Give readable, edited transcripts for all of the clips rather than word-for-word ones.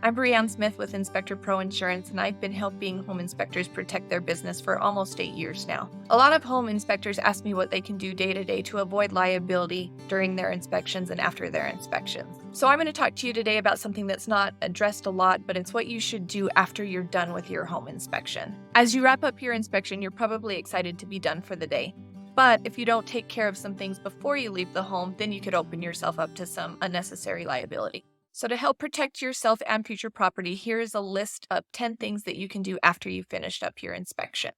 I'm Brianne Smith with Inspector Pro Insurance, and I've been helping home inspectors protect their business for almost 8 years now. A lot of home inspectors ask me what they can do day to day to avoid liability during their inspections and after their inspections. So I'm going to talk to you today about something that's not addressed a lot, but it's what you should do after you're done with your home inspection. As you wrap up your inspection, you're probably excited to be done for the day. But if you don't take care of some things before you leave the home, then you could open yourself up to some unnecessary liability. So to help protect yourself and future property, here is a list of 10 things that you can do after you've finished up your inspection.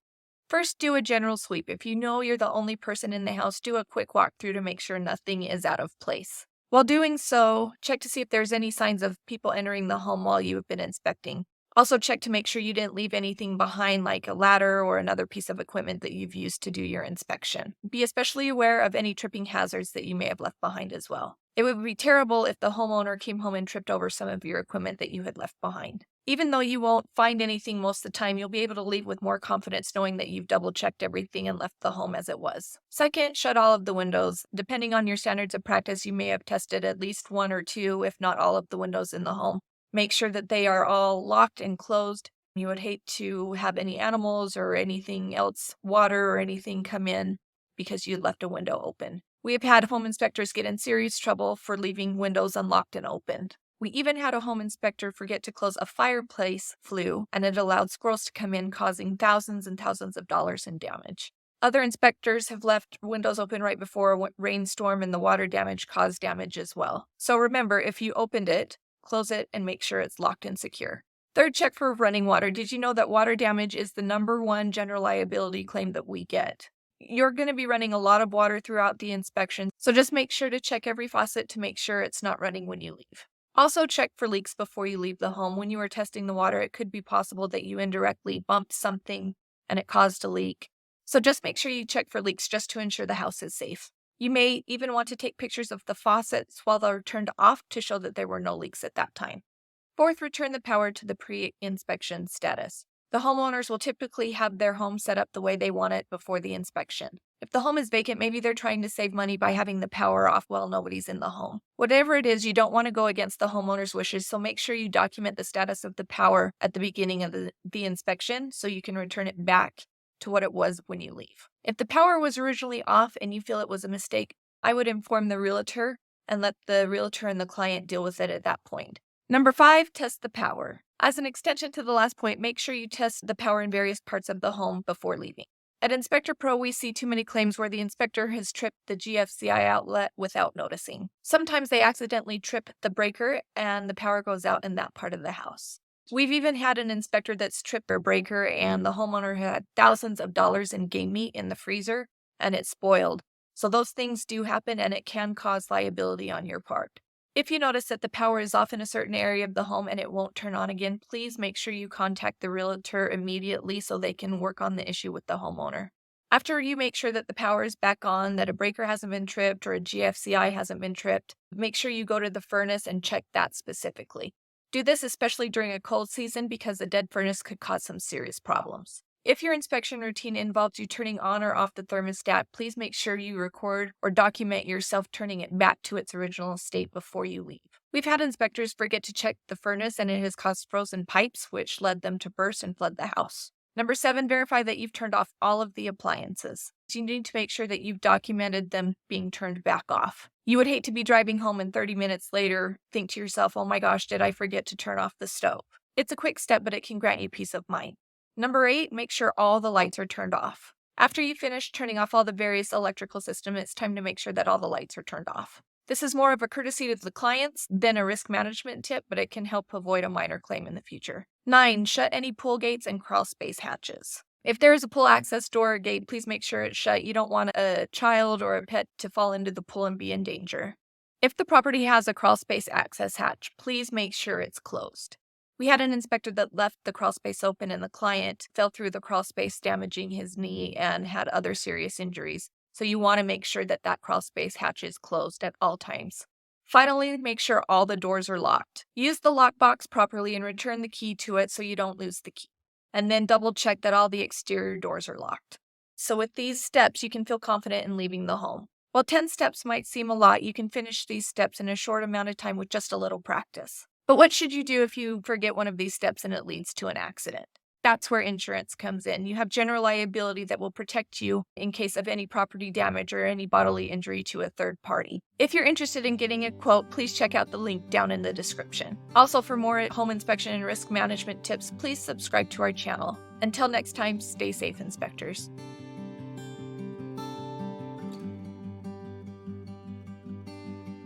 First, do a general sweep. If you know you're the only person in the house, do a quick walkthrough to make sure nothing is out of place. While doing so, check to see if there's any signs of people entering the home while you have been inspecting. Also check to make sure you didn't leave anything behind, like a ladder or another piece of equipment that you've used to do your inspection. Be especially aware of any tripping hazards that you may have left behind as well. It would be terrible if the homeowner came home and tripped over some of your equipment that you had left behind. Even though you won't find anything most of the time, you'll be able to leave with more confidence knowing that you've double-checked everything and left the home as it was. Second, shut all of the windows. Depending on your standards of practice, you may have tested at least one or two, if not all of the windows in the home. Make sure that they are all locked and closed. You would hate to have any animals or anything else, water or anything come in because you left a window open. We have had home inspectors get in serious trouble for leaving windows unlocked and opened. We even had a home inspector forget to close a fireplace flue, and it allowed squirrels to come in, causing thousands and thousands of dollars in damage. Other inspectors have left windows open right before a rainstorm, and the water damage caused damage as well. So remember, if you opened it, close it and make sure it's locked and secure. Third, check for running water. Did you know that water damage is the #1 general liability claim that we get? You're going to be running a lot of water throughout the inspection, so just make sure to check every faucet to make sure it's not running when you leave. Also, check for leaks before you leave the home. When you are testing the water, it could be possible that you indirectly bumped something and it caused a leak. So just make sure you check for leaks just to ensure the house is safe. You may even want to take pictures of the faucets while they're turned off to show that there were no leaks at that time. Fourth, return the power to the pre-inspection status. The homeowners will typically have their home set up the way they want it before the inspection. If the home is vacant, maybe they're trying to save money by having the power off while nobody's in the home. Whatever it is, you don't want to go against the homeowner's wishes, so make sure you document the status of the power at the beginning of the inspection so you can return it back to what it was when you leave. If the power was originally off and you feel it was a mistake, I would inform the realtor and let the realtor and the client deal with it at that point. Number 5, test the power. As an extension to the last point, make sure you test the power in various parts of the home before leaving. At Inspector Pro, we see too many claims where the inspector has tripped the GFCI outlet without noticing. Sometimes they accidentally trip the breaker and the power goes out in that part of the house. We've even had an inspector that's tripped a breaker and the homeowner had thousands of dollars in game meat in the freezer and it spoiled. So those things do happen and it can cause liability on your part. If you notice that the power is off in a certain area of the home and it won't turn on again, please make sure you contact the realtor immediately so they can work on the issue with the homeowner. After you make sure that the power is back on, that a breaker hasn't been tripped or a GFCI hasn't been tripped, make sure you go to the furnace and check that specifically. Do this especially during a cold season because a dead furnace could cause some serious problems. If your inspection routine involves you turning on or off the thermostat, please make sure you record or document yourself turning it back to its original state before you leave. We've had inspectors forget to check the furnace and it has caused frozen pipes, which led them to burst and flood the house. Number 7, verify that you've turned off all of the appliances. You need to make sure that you've documented them being turned back off. You would hate to be driving home and 30 minutes later think to yourself, oh my gosh, did I forget to turn off the stove? It's a quick step, but it can grant you peace of mind. Number 8, make sure all the lights are turned off. After you finish turning off all the various electrical systems, it's time to make sure that all the lights are turned off. This is more of a courtesy to the clients than a risk management tip, but it can help avoid a minor claim in the future. 9, shut any pool gates and crawl space hatches. If there is a pool access door or gate, please make sure it's shut. You don't want a child or a pet to fall into the pool and be in danger. If the property has a crawl space access hatch, please make sure it's closed. We had an inspector that left the crawl space open and the client fell through the crawl space, damaging his knee and had other serious injuries. So you want to make sure that that crawl space hatch is closed at all times. Finally, make sure all the doors are locked. Use the lockbox properly and return the key to it so you don't lose the key. And then double check that all the exterior doors are locked. So with these steps, you can feel confident in leaving the home. While 10 steps might seem a lot, you can finish these steps in a short amount of time with just a little practice. But what should you do if you forget one of these steps and it leads to an accident? That's where insurance comes in. You have general liability that will protect you in case of any property damage or any bodily injury to a third party. If you're interested in getting a quote, please check out the link down in the description. Also, for more home inspection and risk management tips, please subscribe to our channel. Until next time, stay safe, inspectors.